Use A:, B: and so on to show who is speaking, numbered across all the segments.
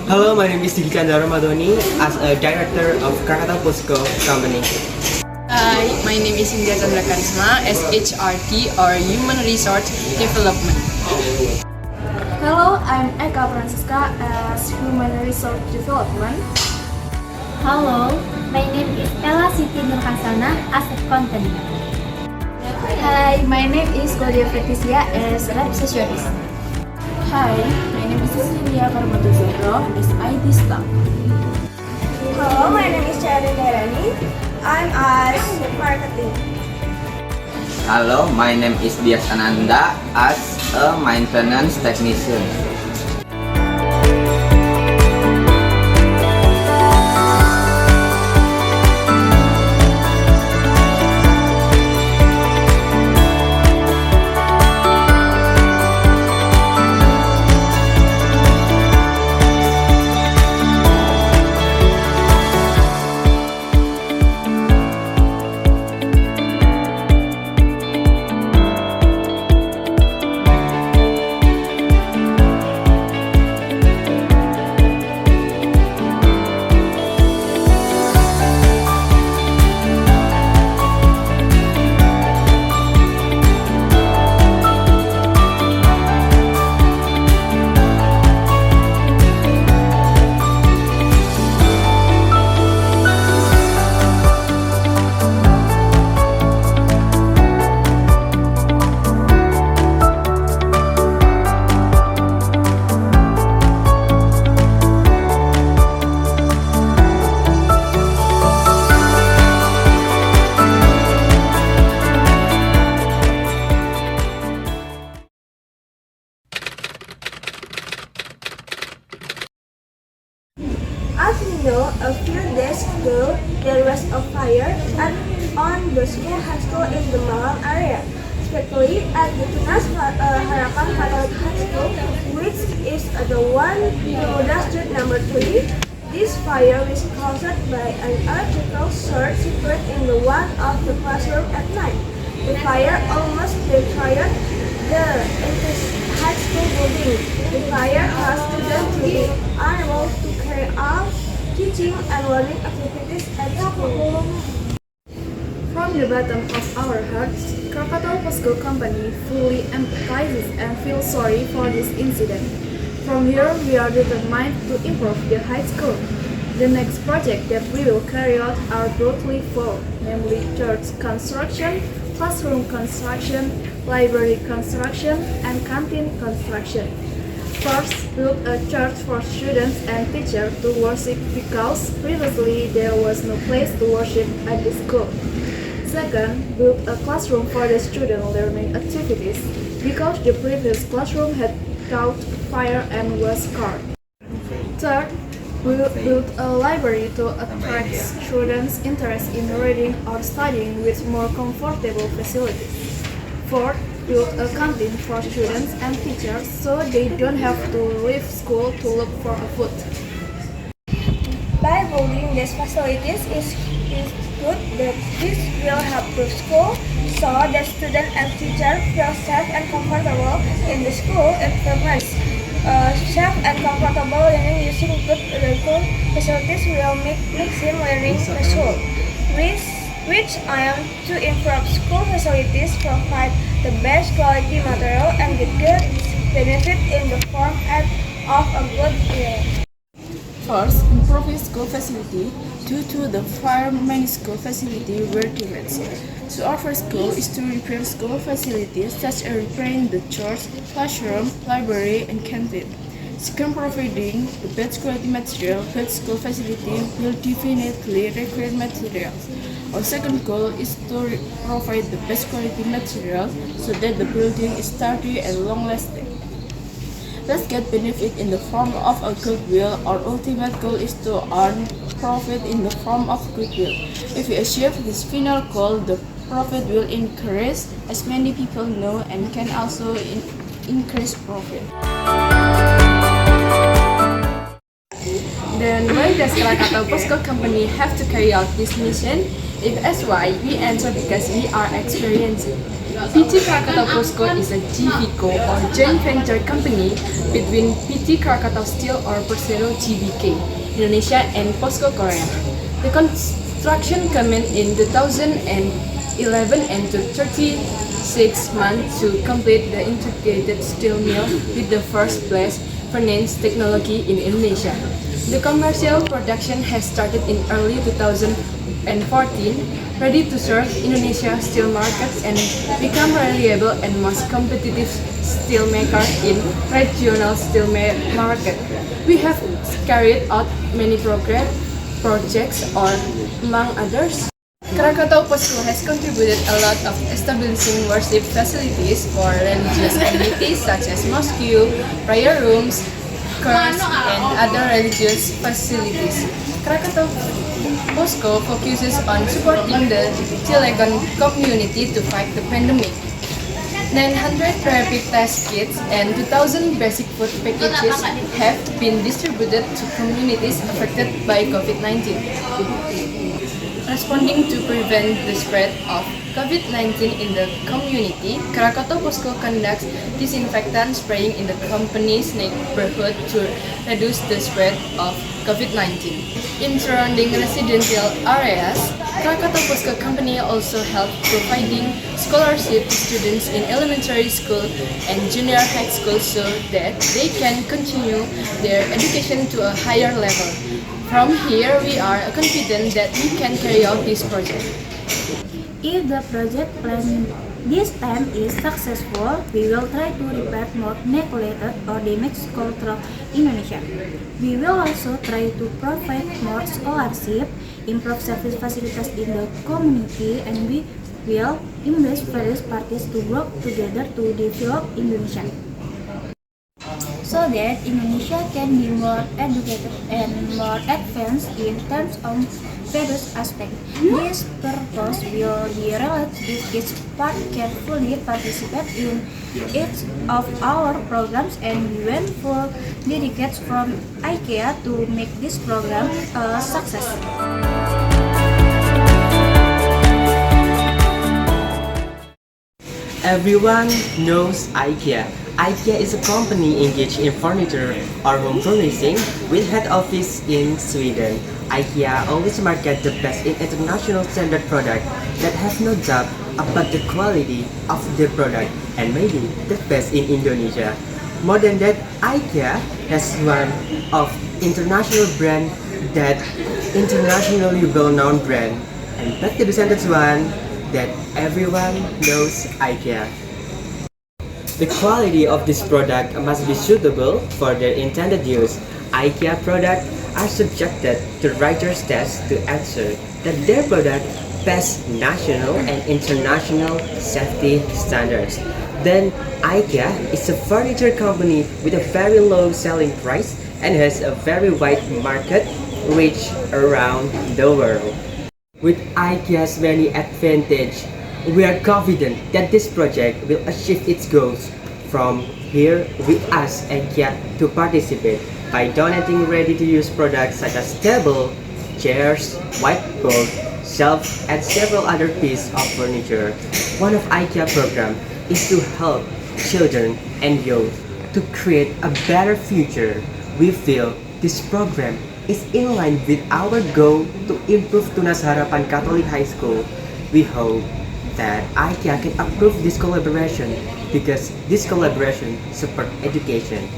A: Hello, my name is Dilkanda Ramadhani as a director of Krakatau Posco company.
B: Hi, my name is Indra Chandra Karisma as HRD or Human Resource Development.
C: Hello, I'm Eka Francisca as Human Resource Development.
D: Hello, my name is Ella Siti Nurhasana as accountant.
C: Hi, my name is Claudia Fetisia as lab sessionist.
E: Hi, my name is Cecilia Karmato Zahro as IT staff.
C: Hello, my name is Charin Dharani. I'm as marketing.
F: Hello, my name is Bias Ananda as a maintenance technician.
C: As you know, a few days ago, there was a fire on the high school in the Malang area, especially at the Tunas Harapan High School, which is the one Pemuda Street number 3. This fire was caused by an electrical short circuit in the one of the classroom at night. The fire almost destroyed the high school building. The fire caused students to be unable to carry out teaching and learning activities at school. From the bottom of our hearts, Krakatau Posco company fully empathizes and feels sorry for this incident. From here, we are determined to improve the high school. The next project that we will carry out are broadly four, namely church construction, classroom construction, library construction, and canteen construction. First, build a church for students and teachers to worship because previously there was no place to worship at the school. Second, build a classroom for the student learning activities because the previous classroom had caught fire and was scarred. Third, build a library to attract students' interest in reading or studying with more comfortable facilities. Fourth, build a canteen for students and teachers so they don't have to leave school to look for food. By building these facilities, it's good that this will help the school so that students and teachers feel safe and comfortable in the school environment. Safe and comfortable learning using good school facilities will make mixing learning possible. Which I am to improve school facilities, provide the best quality material and the good benefit in the form of a good year.
E: First, improving school facility. Due to the fire, many school facilities were damaged. So our first goal is to repair school facilities such as repairing the church, classroom, library, and canteen. Second, providing the best quality material. Good school facility will definitely require materials. Our second goal is to provide the best quality material so that the building is sturdy and long-lasting. Let's get benefit in the form of a goodwill. Our ultimate goal is to earn profit in the form of goodwill. If we achieve this final goal, the profit will increase as many people know and can also increase profit.
B: Then why does Krakatau Posco company have to carry out this mission? If that's why, we answer because we are experienced. PT Krakatau Posco is a GVCO or joint venture company between PT Krakatau Steel or Persero GBK, Indonesia and Posco Korea. The construction commenced in 2011 and took 36 months to complete the integrated steel mill with the first blast furnace technology in Indonesia. The commercial production has started in early 2014, ready to serve Indonesia's steel market and become reliable and most competitive steel maker in regional steel market. We have carried out many projects or among others. Krakatau Posco has contributed a lot of establishing worship facilities for religious communities such as mosque, prayer rooms, churches, and other religious facilities. Krakatau Posco focuses on supporting the Chilean community to fight the pandemic. 900 rapid test kits and 2,000 basic food packages have been distributed to communities affected by COVID-19. Responding to prevent the spread of COVID-19 in the community, Krakatau Posco conducts disinfectant spraying in the company's neighborhood to reduce the spread of COVID-19. In surrounding residential areas, Krakatau Posco company also helps providing scholarship to students in elementary school and junior high school so that they can continue their education to a higher level. From here, we are confident that we can carry out this project.
D: If the project plan this time is successful, we will try to repair more neglected or damaged culture in Indonesia. We will also try to provide more scholarship, improve service facilities in the community, and we will embrace various parties to work together to develop Indonesia, so that Indonesia can be more educated and more advanced in terms of various aspects. This purpose will be realized if each part carefully participate in each of our programs, and we went full dedicates from IKEA to make this program a success.
A: Everyone knows IKEA. IKEA is a company engaged in furniture or home furnishing with head office in Sweden. IKEA always market the best in international standard product that have no doubt about the quality of the product and maybe the best in Indonesia. More than that, IKEA has one of international brand that internationally well-known brand. And back to the sentence one, that everyone knows IKEA. The quality of this product must be suitable for their intended use. IKEA products are subjected to rigorous tests to ensure that their product pass national and international safety standards. Then, IKEA is a furniture company with a very low selling price and has a very wide market reach around the world. With IKEA's many advantages, we are confident that this project will achieve its goals. From here, we ask IKEA to participate by donating ready-to-use products such as table, chairs, whiteboard, shelf, and several other pieces of furniture. One of IKEA program is to help children and youth to create a better future. We feel this program is in line with our goal to improve Tunas Harapan Catholic High School. We hope that IKEA can approve this collaboration because this collaboration supports education.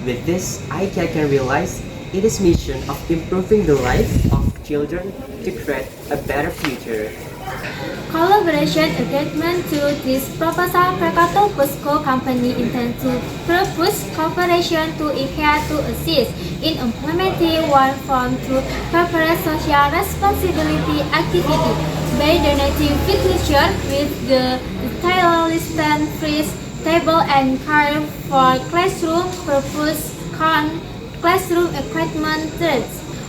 A: With this, IKEA can realize its mission of improving the life of children to create a better future.
D: Collaboration agreement to this proposal, Krakatau Posco company intends to propose cooperation to IKEA to assist in implementing one form to corporate social responsibility activity by donating furniture with the detailed listed freeze table and car for classroom purpose, classroom equipment,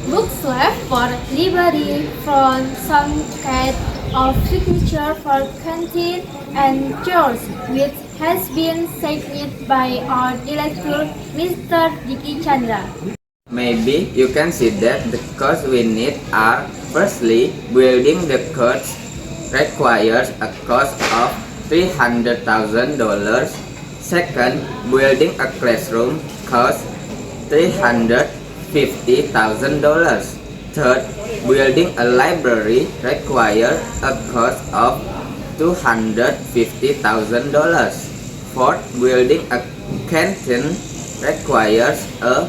D: books left for library, from some kind of furniture for canteen and chairs, which has been signed by our director, Mr. Diki Chandra.
F: Maybe you can see that the costs we need are firstly, building the courts requires a cost of $300,000. Second, building a classroom costs $350,000. Third, building a library requires a cost of $250,000. Fourth, building a canteen requires a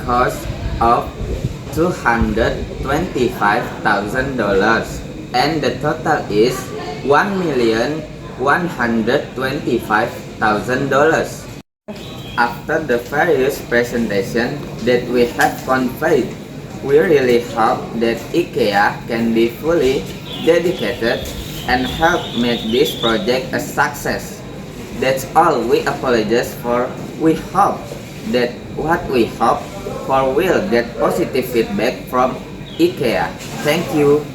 F: cost of $225,000, and the total is $1,125,000. After the various presentations that we have conveyed, we really hope that IKEA can be fully dedicated and help make this project a success. That's all we apologize for. We hope that what we hope for will get positive feedback from IKEA. Thank you.